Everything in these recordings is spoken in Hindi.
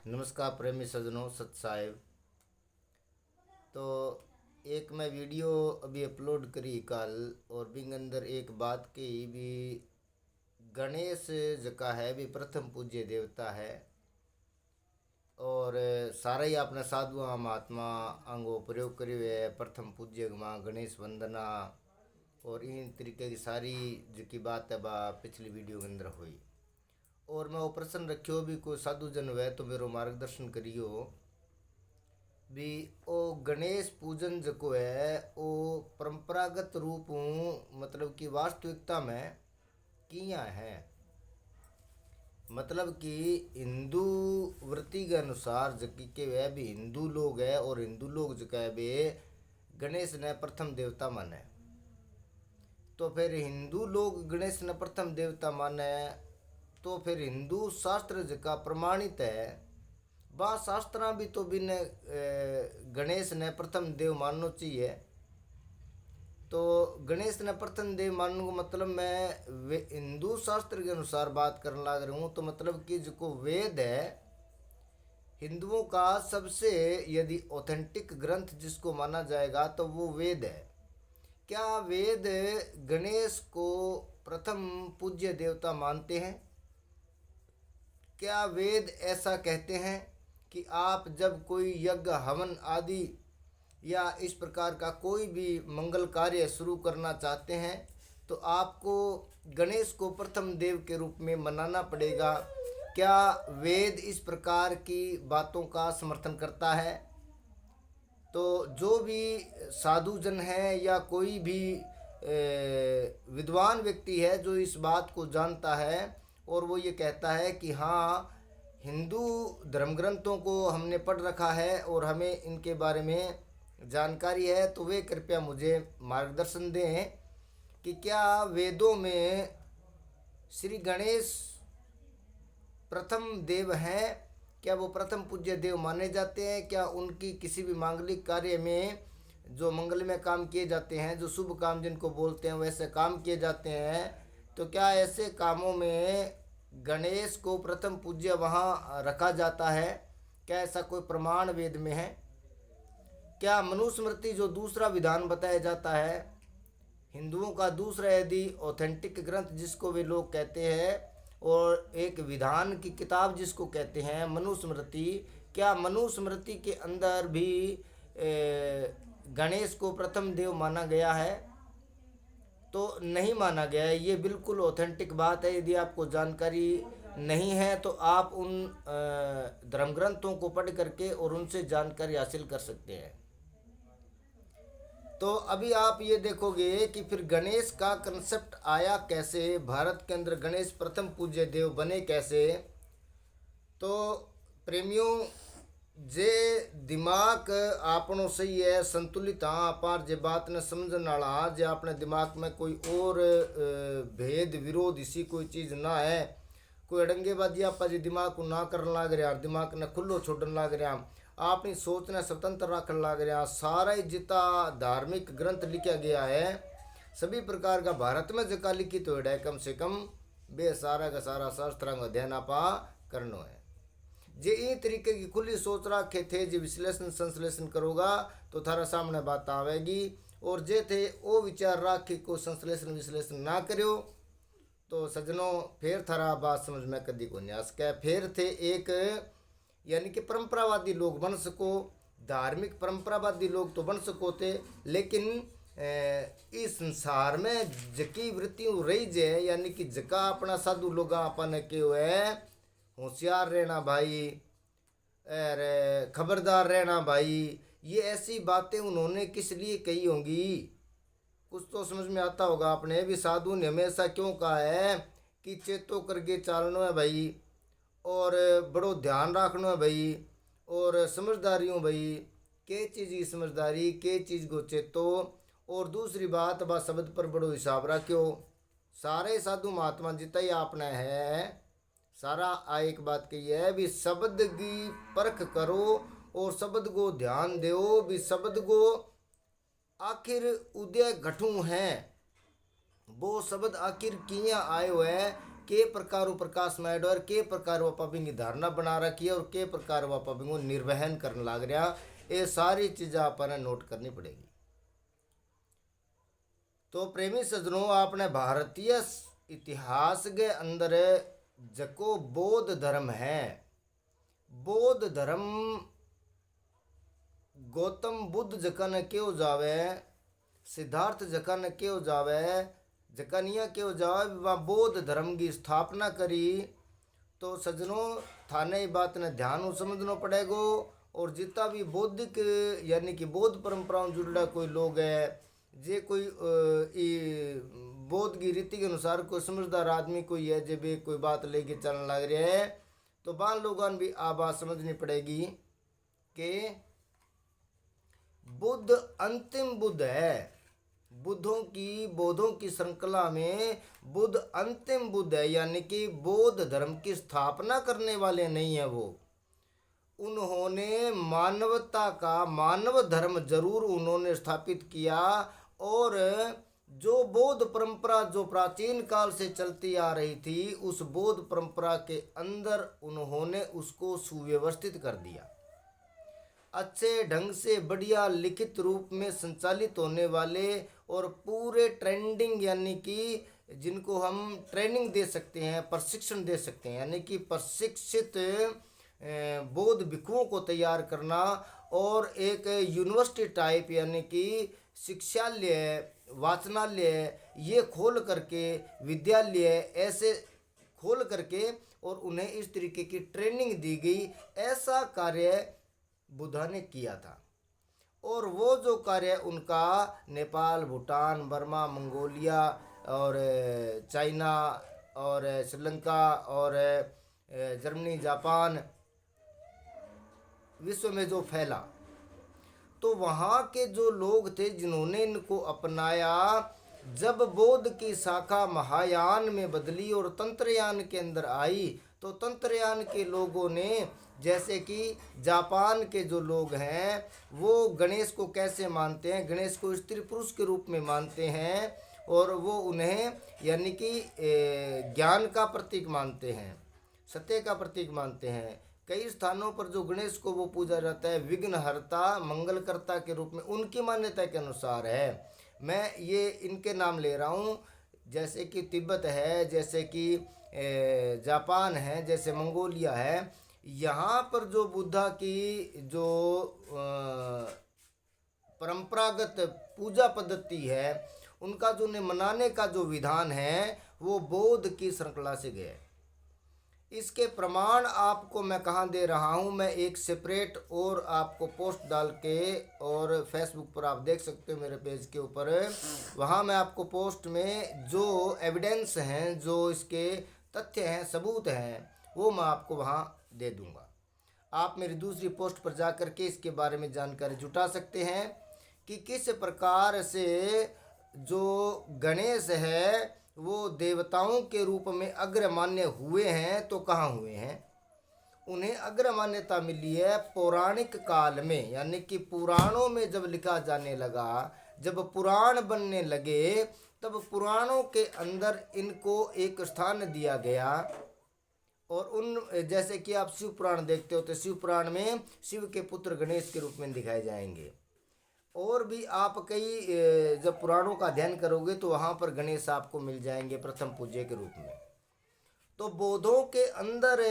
नमस्कार प्रेमी सज्जनों, सत साहेब। तो एक मैं वीडियो अभी अपलोड करी कल, और बिंग अंदर एक बात कही भी गणेश जका है भी प्रथम पूज्य देवता है। और सारा ही अपने साधुआ महात्मा अंगो प्रयोग करी हुए है प्रथम पूज्य माँ गणेश वंदना। और इन तरीके की सारी जकी बात है बा पिछली वीडियो के अंदर हुई। और मैं वो प्रश्न रखियो भी कोई साधु जन हुए तो मेरो मार्गदर्शन करियो भी। ओ गणेश पूजन जको है वो परंपरागत रूप हूँ मतलब कि वास्तविकता में किया है। मतलब कि हिंदू वृत्ति के अनुसार जकी के वह भी हिंदू लोग है, और हिंदू लोग जका है वे गणेश ने प्रथम देवता माने। तो फिर हिंदू लोग गणेश ने प्रथम देवता माने तो फिर हिंदू शास्त्र जका प्रमाणित है बा शास्त्रा भी तो बिन गणेश ने प्रथम देव मानना चाहिए। तो गणेश ने प्रथम देव मानने को मतलब मैं वे हिंदू शास्त्र के अनुसार बात करने लग रहा हूँ। तो मतलब कि जो वेद है हिंदुओं का सबसे यदि ऑथेंटिक ग्रंथ जिसको माना जाएगा तो वो वेद है। क्या वेद गणेश को प्रथम पूज्य देवता मानते हैं? क्या वेद ऐसा कहते हैं कि आप जब कोई यज्ञ हवन आदि या इस प्रकार का कोई भी मंगल कार्य शुरू करना चाहते हैं तो आपको गणेश को प्रथम देव के रूप में मनाना पड़ेगा? क्या वेद इस प्रकार की बातों का समर्थन करता है? तो जो भी साधु जन है या कोई भी विद्वान व्यक्ति है जो इस बात को जानता है और वो ये कहता है कि हाँ, हिंदू धर्म ग्रंथों को हमने पढ़ रखा है और हमें इनके बारे में जानकारी है, तो वे कृपया मुझे मार्गदर्शन दें कि क्या वेदों में श्री गणेश प्रथम देव हैं? क्या वो प्रथम पूज्य देव माने जाते हैं? क्या उनकी किसी भी मांगलिक कार्य में जो मंगलमय काम किए जाते हैं, जो शुभ काम जिनको बोलते हैं वैसे काम किए जाते हैं, तो क्या ऐसे कामों में गणेश को प्रथम पूज्य वहाँ रखा जाता है? क्या ऐसा कोई प्रमाण वेद में है? क्या मनुस्मृति जो दूसरा विधान बताया जाता है हिंदुओं का दूसरा यदि ऑथेंटिक ग्रंथ जिसको वे लोग कहते हैं और एक विधान की किताब जिसको कहते हैं मनुस्मृति, क्या मनुस्मृति के अंदर भी गणेश को प्रथम देव माना गया है? तो नहीं माना गया है। ये बिल्कुल ऑथेंटिक बात है। यदि आपको जानकारी नहीं है तो आप उन धर्म ग्रंथों को पढ़ करके और उनसे जानकारी हासिल कर सकते हैं। तो अभी आप ये देखोगे कि फिर गणेश का कंसेप्ट आया कैसे, भारत के अंदर गणेश प्रथम पूज्य देव बने कैसे? तो प्रेमियों, जे दिमाग आपनो सही है संतुलित हाँ अपार जे बात ने समझने वाला जे अपने दिमाग में कोई और भेद विरोध इसी कोई चीज़ ना है, कोई अड़ंगेबाजी आप जी दिमाग को ना करने लग रहा, दिमाग ने खुलो छोड़ने लग रहा, अपनी सोचने स्वतंत्र रखने लग रहा। सारा ही जितना धार्मिक ग्रंथ लिखा गया है सभी प्रकार का भारत में जका लिखित हो है कम से कम बे सारा का सारा शास्त्र का अध्ययन आपा करनो है। जे ई तरीके की खुली सोच रखे थे जे विश्लेषण संश्लेषण करोगा तो थारा सामने बात आवेगी। और जे थे वो विचार रख के को संश्लेषण विश्लेषण ना करो तो सज्जनों फिर थारा बात समझ में कदी को न्यास के फिर थे एक यानी कि परंपरावादी लोग बन सको, धार्मिक परंपरावादी लोग तो बन सको थे, लेकिन इस संसार में जकी वृत्तियों रही जे यानी कि जका अपना साधु लोग अपन के है होशियार रहना भाई, अरे खबरदार रहना भाई, ये ऐसी बातें उन्होंने किस लिए कही होंगी? कुछ तो समझ में आता होगा आपने भी। साधु ने हमेशा क्यों कहा है कि चेतो करके चालना है भाई, और बड़ो ध्यान रखना है भाई, और समझदारी हो भाई, के चीज़ की समझदारी के चीज़ को चेतो। और दूसरी बात बा शब्द पर बड़ो हिसाब रखो। सारे साधु महात्मा जितना ही आपने है सारा आ एक बात कही है भी शब्द की परख करो और शब्द को ध्यान दो भी शब्द को आखिर उदय घटू है वो शब्द आखिर किया आयो है के प्रकार प्रकाश में और के प्रकार वो पापिंग की धारणा बना रखी है और के प्रकार वो पापिंग को निर्वहन करने लग रहा, ये सारी चीज़ें अपन नोट करनी पड़ेगी। तो प्रेमी सज्जनों, आपने भारतीय इतिहास के अंदर जको बौद्ध धर्म है, बौद्ध धर्म गौतम बुद्ध जकन क्यों जावे, सिद्धार्थ जकन क्यों जावे, जकनिया क्यों जावे, वह बौद्ध धर्म की स्थापना करी। तो सज्जनों, थाने ये बात ने ध्यान समझना पड़ेगा। और जितना भी बौद्धिक यानी कि बौद्ध परंपराओं जुड़ा कोई लोग है, जे कोई बौद्ध की रीति के अनुसार कोई समझदार आदमी कोई है, जब भी कोई बात लेके चलने लग रहे है, तो बान लोगों भी आ बात समझनी पड़ेगी कि बुद्ध अंतिम बुद्ध है। बौद्धों की श्रृंखला में बुद्ध अंतिम बुद्ध है, यानी कि बौद्ध धर्म की स्थापना करने वाले नहीं है वो। उन्होंने मानवता का मानव धर्म जरूर उन्होंने स्थापित किया, और जो बौद्ध परंपरा जो प्राचीन काल से चलती आ रही थी, उस बौद्ध परंपरा के अंदर उन्होंने उसको सुव्यवस्थित कर दिया। अच्छे ढंग से बढ़िया लिखित रूप में संचालित होने वाले और पूरे ट्रेंडिंग यानी कि जिनको हम ट्रेनिंग दे सकते हैं, प्रशिक्षण दे सकते हैं, यानी कि प्रशिक्षित बौद्ध भिक्षुओं को तैयार करना, और एक यूनिवर्सिटी टाइप यानी कि शिक्षालय, वाचनालय ये खोल करके, विद्यालय ऐसे खोल करके और उन्हें इस तरीके की ट्रेनिंग दी गई। ऐसा कार्य बुद्धा ने किया था, और वो जो कार्य उनका नेपाल, भूटान, बर्मा, मंगोलिया और चाइना और श्रीलंका और जर्मनी, जापान विश्व में जो फैला, तो वहाँ के जो लोग थे जिन्होंने इनको अपनाया, जब बौद्ध की शाखा महायान में बदली और तंत्रयान के अंदर आई, तो तंत्रयान के लोगों ने, जैसे कि जापान के जो लोग हैं वो गणेश को कैसे मानते हैं, गणेश को स्त्री पुरुष के रूप में मानते हैं, और वो उन्हें यानी कि ज्ञान का प्रतीक मानते हैं, सत्य का प्रतीक मानते हैं। कई स्थानों पर जो गणेश को वो पूजा जाता है विघ्नहर्ता, मंगलकर्ता के रूप में, उनकी मान्यता के अनुसार है। मैं ये इनके नाम ले रहा हूँ, जैसे कि तिब्बत है, जैसे कि जापान है, जैसे मंगोलिया है। यहाँ पर जो बुद्धा की जो परंपरागत पूजा पद्धति है, उनका जो मनाने का जो विधान है, वो बौद्ध की श्रृंखला से गया। इसके प्रमाण आपको मैं कहाँ दे रहा हूँ, मैं एक सेपरेट और आपको पोस्ट डाल के, और फेसबुक पर आप देख सकते हो मेरे पेज के ऊपर, वहाँ मैं आपको पोस्ट में जो एविडेंस हैं, जो इसके तथ्य हैं, सबूत हैं, वो मैं आपको वहाँ दे दूँगा। आप मेरी दूसरी पोस्ट पर जा कर के इसके बारे में जानकारी जुटा सकते हैं कि किस प्रकार से जो गणेश है वो देवताओं के रूप में अग्रमान्य हुए हैं। तो कहाँ हुए हैं? उन्हें अग्रमान्यता मिली है पौराणिक काल में, यानी कि पुराणों में जब लिखा जाने लगा, जब पुराण बनने लगे, तब पुराणों के अंदर इनको एक स्थान दिया गया। और उन जैसे कि आप शिव पुराण देखते हो, तो शिव पुराण में शिव के पुत्र गणेश के रूप में दिखाए जाएंगे। और भी आप कई जब पुराणों का अध्ययन करोगे तो वहाँ पर गणेश आपको मिल जाएंगे प्रथम पूज्य के रूप में। तो बौद्धों के अंदर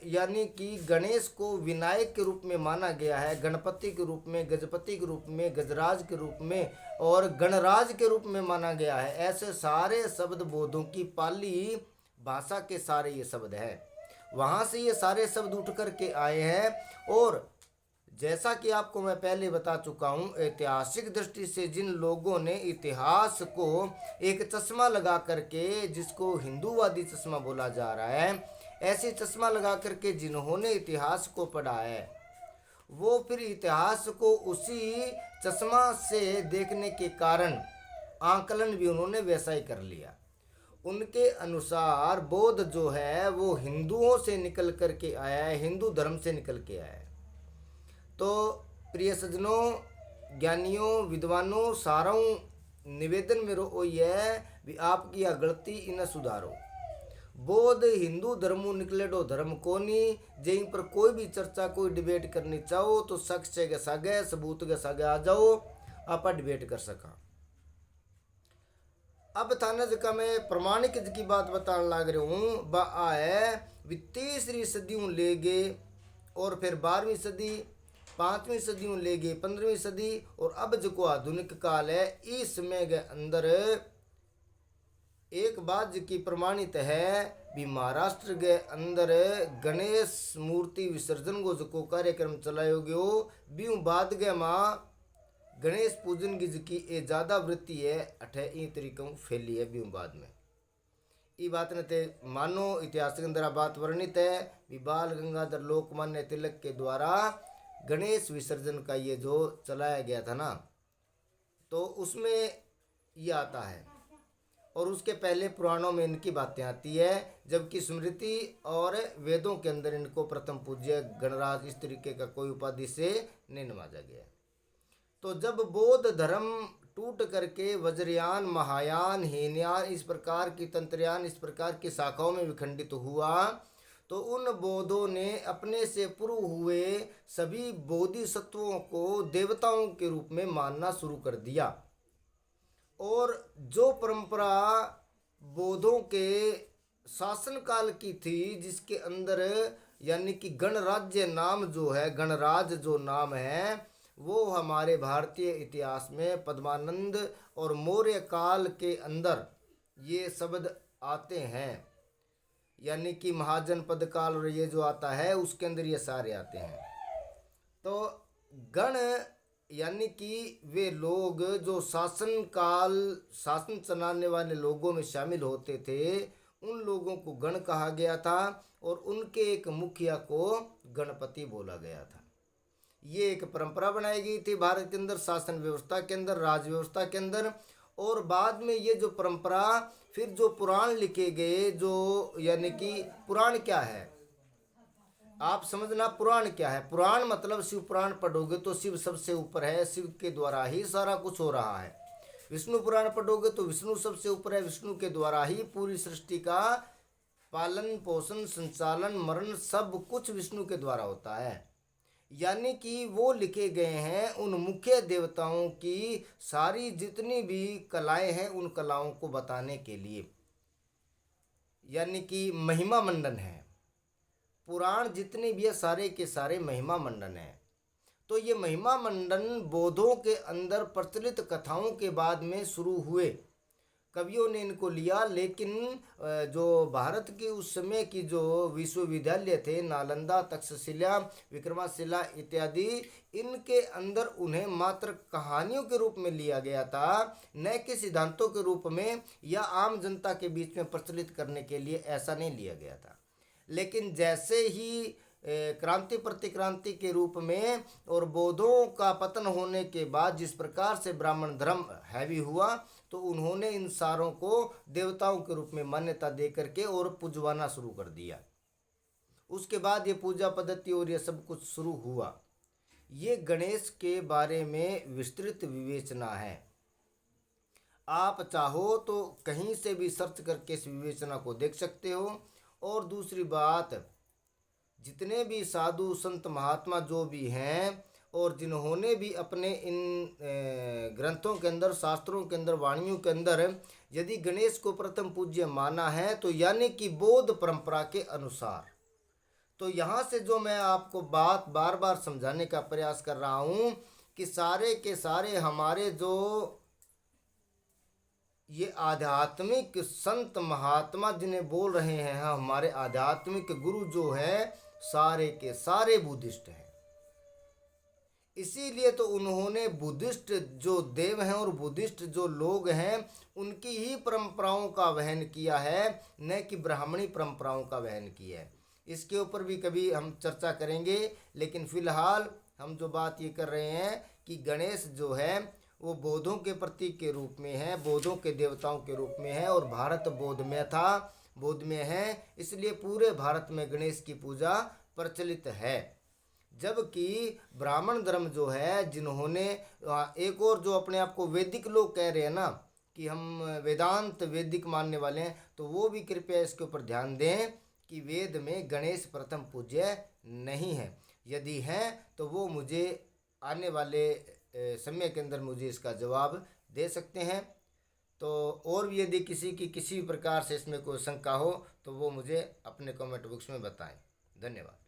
यानी कि गणेश को विनायक के रूप में माना गया है, गणपति के रूप में, गजपति के रूप में, गजराज के रूप में और गणराज के रूप में माना गया है। ऐसे सारे शब्द बौद्धों की पाली भाषा के सारे ये शब्द हैं, वहाँ से ये सारे शब्द उठ कर के आए हैं। और जैसा कि आपको मैं पहले बता चुका हूँ, ऐतिहासिक दृष्टि से जिन लोगों ने इतिहास को एक चश्मा लगा करके, जिसको हिंदूवादी चश्मा बोला जा रहा है, ऐसे चश्मा लगा करके जिन्होंने इतिहास को पढ़ा है, वो फिर इतिहास को उसी चश्मा से देखने के कारण आकलन भी उन्होंने वैसा ही कर लिया। उनके अनुसार बौद्ध जो है वो हिंदुओं से निकल कर के आया है, हिंदू धर्म से निकल के आया है। तो प्रिय सज्जनों, ज्ञानियों, विद्वानों, सारों निवेदन मेरो ओ है भी आपकी यह गलती इन्हें सुधारो। बौद्ध हिंदू धर्मों निकलेडो धर्म कोनी। जहीं पर कोई भी चर्चा कोई डिबेट करनी चाहो तो शख्स के सागे सबूत के सागे आ जाओ, आप डिबेट कर सका। अब थाने जगह में प्रमाणिक की बात बताने लाग रहा हूँ। बा है भी तीसरी सदियों ले गए और फिर 12वीं सदी, 5वीं सदियों ले गए 15वीं सदी, और अब जो आधुनिक काल है इस समय के अंदर एक बात की प्रमाणित है भी महाराष्ट्र के अंदर गणेश मूर्ति विसर्जन को जो कार्यक्रम चलायो गयो भी बाद के माँ गणेश पूजन की ये ज़्यादा वृत्ति है अठे इन तरीकों फैली है भी बाद में। ये बात ने ते मानो इतिहास के अंदर बात वर्णित है भी बाल गंगाधर लोकमान्य तिलक के द्वारा गणेश विसर्जन का ये जो चलाया गया था ना, तो उसमें ये आता है और उसके पहले पुराणों में इनकी बातें आती है, जबकि स्मृति और वेदों के अंदर इनको प्रथम पूज्य गणराज इस तरीके का कोई उपाधि से नहीं नवाजा गया। तो जब बौद्ध धर्म टूट करके वज्रयान, महायान, हीनयान इस प्रकार की तंत्रयान इस प्रकार की शाखाओं में विखंडित हुआ, तो उन बौद्धों ने अपने से पूर्व हुए सभी बोधिसत्वों को देवताओं के रूप में मानना शुरू कर दिया। और जो परंपरा बौद्धों के शासनकाल की थी, जिसके अंदर यानी कि गणराज्य नाम जो है, गणराज जो नाम है, वो हमारे भारतीय इतिहास में पद्मानंद और मौर्य काल के अंदर ये शब्द आते हैं, यानी कि महाजनपद काल और ये जो आता है उसके अंदर ये सारे आते हैं। तो गण यानी कि वे लोग जो शासन काल शासन चलाने वाले लोगों में शामिल होते थे, उन लोगों को गण कहा गया था और उनके एक मुखिया को गणपति बोला गया था। ये एक परंपरा बनाई गई थी भारत के अंदर, शासन व्यवस्था के अंदर, राज व्यवस्था के अंदर। और बाद में ये जो परंपरा फिर जो पुराण लिखे गए, जो यानी कि पुराण क्या है आप समझना, पुराण क्या है। पुराण मतलब शिव पुराण पढ़ोगे तो शिव सबसे ऊपर है, शिव के द्वारा ही सारा कुछ हो रहा है। विष्णु पुराण पढ़ोगे तो विष्णु सबसे ऊपर है, विष्णु के द्वारा ही पूरी सृष्टि का पालन पोषण संचालन मरण सब कुछ विष्णु के द्वारा होता है। यानी कि वो लिखे गए हैं उन मुख्य देवताओं की सारी जितनी भी कलाएं हैं उन कलाओं को बताने के लिए, यानी कि महिमा मंडन है। पुराण जितने भी है सारे के सारे महिमा मंडन है। तो ये महिमा मंडन बौद्धों के अंदर प्रचलित कथाओं के बाद में शुरू हुए, कवियों ने इनको लिया। लेकिन जो भारत के उस समय की जो विश्वविद्यालय थे, नालंदा, तक्षशिला, विक्रमशिला इत्यादि, इनके अंदर उन्हें मात्र कहानियों के रूप में लिया गया था, न कि सिद्धांतों के रूप में या आम जनता के बीच में प्रचलित करने के लिए ऐसा नहीं लिया गया था। लेकिन जैसे ही क्रांति प्रतिक्रांति के रूप में और बौद्धों का पतन होने के बाद जिस प्रकार से ब्राह्मण धर्म हैवी हुआ, तो उन्होंने इन सारों को देवताओं के रूप में मान्यता दे करके और पूजवाना शुरू कर दिया। उसके बाद ये पूजा पद्धति और ये सब कुछ शुरू हुआ। ये गणेश के बारे में विस्तृत विवेचना है। आप चाहो तो कहीं से भी सर्च करके इस विवेचना को देख सकते हो। और दूसरी बात, जितने भी साधु संत महात्मा जो भी हैं और जिन्होंने भी अपने इन ग्रंथों के अंदर, शास्त्रों के अंदर, वाणियों के अंदर यदि गणेश को प्रथम पूज्य माना है, तो यानी कि बौद्ध परंपरा के अनुसार। तो यहाँ से जो मैं आपको बात बार बार समझाने का प्रयास कर रहा हूँ कि सारे के सारे हमारे जो ये आध्यात्मिक संत महात्मा जिन्हें बोल रहे हैं, हमारे आध्यात्मिक गुरु जो है सारे के सारे बुद्धिस्ट हैं। इसीलिए तो उन्होंने बुद्धिस्ट जो देव हैं और बुद्धिस्ट जो लोग हैं उनकी ही परंपराओं का वहन किया है, न कि ब्राह्मणी परंपराओं का वहन किया है। इसके ऊपर भी कभी हम चर्चा करेंगे, लेकिन फिलहाल हम जो बात ये कर रहे हैं कि गणेश जो है वो बौद्धों के प्रतीक के रूप में है, बौद्धों के देवताओं के रूप में है। और भारत बौद्ध में था, बौद्ध में है, इसलिए पूरे भारत में गणेश की पूजा प्रचलित है। जबकि ब्राह्मण धर्म जो है, जिन्होंने एक और जो अपने आप को वैदिक लोग कह रहे हैं ना, कि हम वेदांत वैदिक मानने वाले हैं, तो वो भी कृपया इसके ऊपर ध्यान दें कि वेद में गणेश प्रथम पूज्य नहीं है। यदि हैं तो वो मुझे आने वाले समय के अंदर मुझे इसका जवाब दे सकते हैं। तो और भी यदि किसी की किसी प्रकार से इसमें कोई शंका हो तो वो मुझे अपने कमेंट बॉक्स में बताएं। धन्यवाद।